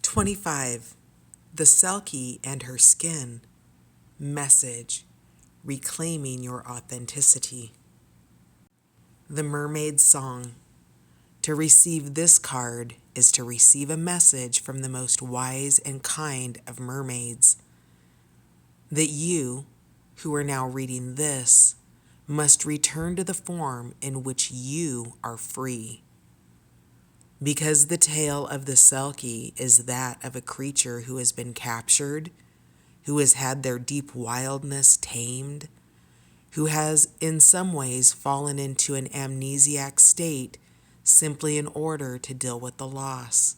25. The Selkie and Her Skin. Message: reclaiming your authenticity. The Mermaid's Song. To receive this card is to receive a message from the most wise and kind of mermaids. That you, who are now reading this, must return to the form in which you are free. Because the tale of the Selkie is that of a creature who has been captured, who has had their deep wildness tamed, who has in some ways fallen into an amnesiac state simply in order to deal with the loss.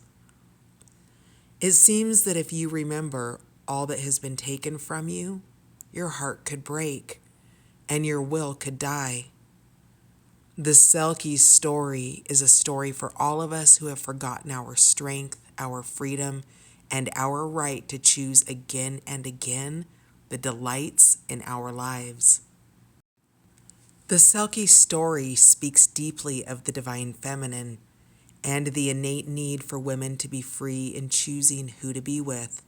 It seems that if you remember all that has been taken from you, your heart could break and your will could die. The Selkie's story is a story for all of us who have forgotten our strength, our freedom, and our right to choose again and again the delights in our lives. The Selkie story speaks deeply of the divine feminine and the innate need for women to be free in choosing who to be with,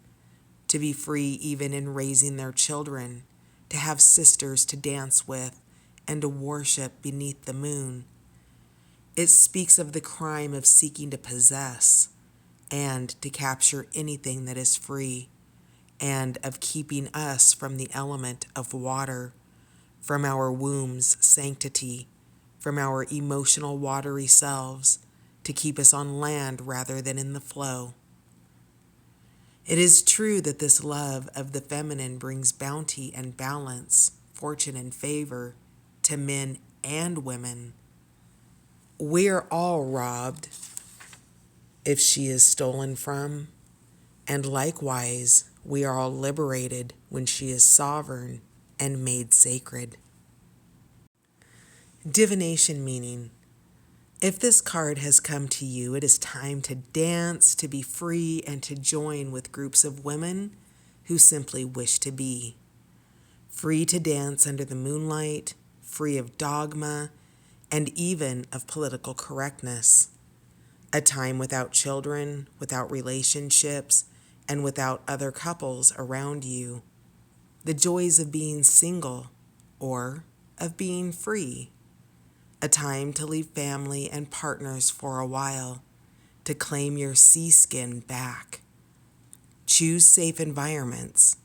to be free even in raising their children, to have sisters to dance with, and to worship beneath the moon. It speaks of the crime of seeking to possess and to capture anything that is free, and of keeping us from the element of water, from our womb's sanctity, from our emotional watery selves, to keep us on land rather than in the flow. It is true that this love of the feminine brings bounty and balance, fortune and favor to men and women. We are all robbed if she is stolen from, and likewise, we are all liberated when she is sovereign and made sacred. Divination meaning: if this card has come to you, it is time to dance, to be free, and to join with groups of women who simply wish to be. Free to dance under the moonlight, free of dogma, and even of political correctness. A time without children, without relationships, and without other couples around you. The joys of being single, or of being free. A time to leave family and partners for a while, to claim your sea skin back. Choose safe environments.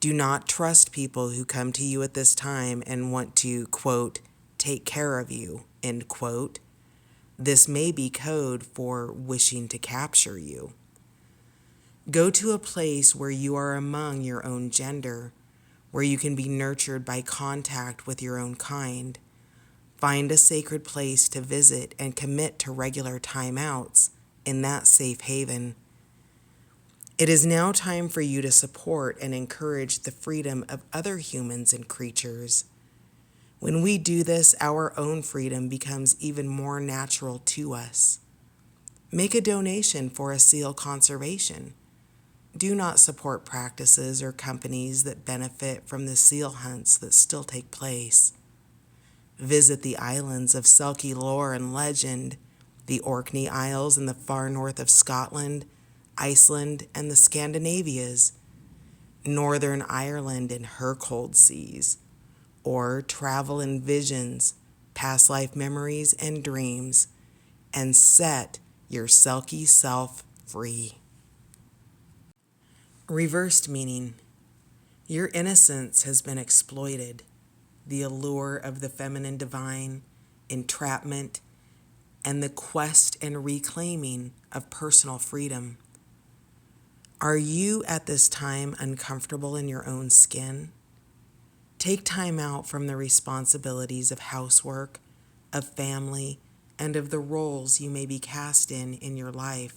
Do not trust people who come to you at this time and want to, quote, take care of you, end quote. This may be code for wishing to capture you. Go to a place where you are among your own gender, where you can be nurtured by contact with your own kind. Find a sacred place to visit and commit to regular timeouts in that safe haven. It is now time for you to support and encourage the freedom of other humans and creatures. When we do this, our own freedom becomes even more natural to us. Make a donation for a seal conservation. Do not support practices or companies that benefit from the seal hunts that still take place. Visit the islands of Selkie lore and legend, the Orkney Isles in the far north of Scotland, Iceland, and the Scandinavias, Northern Ireland and her cold seas, or travel in visions, past life memories, and dreams, and set your Selkie self free. Reversed meaning: your innocence has been exploited. The allure of the feminine divine, entrapment, and the quest and reclaiming of personal freedom. Are you at this time uncomfortable in your own skin? Take time out from the responsibilities of housework, of family, and of the roles you may be cast in your life.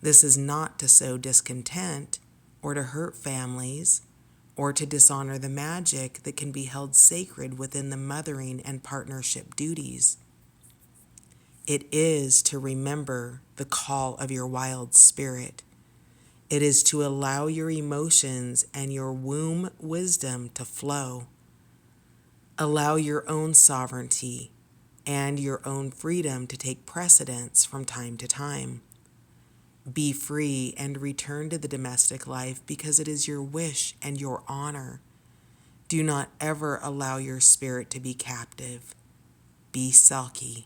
This is not to sow discontent or to hurt families or to dishonor the magic that can be held sacred within the mothering and partnership duties. It is to remember the call of your wild spirit. It is to allow your emotions and your womb wisdom to flow. Allow your own sovereignty and your own freedom to take precedence from time to time. Be free and return to the domestic life because it is your wish and your honor. Do not ever allow your spirit to be captive. Be Selkie.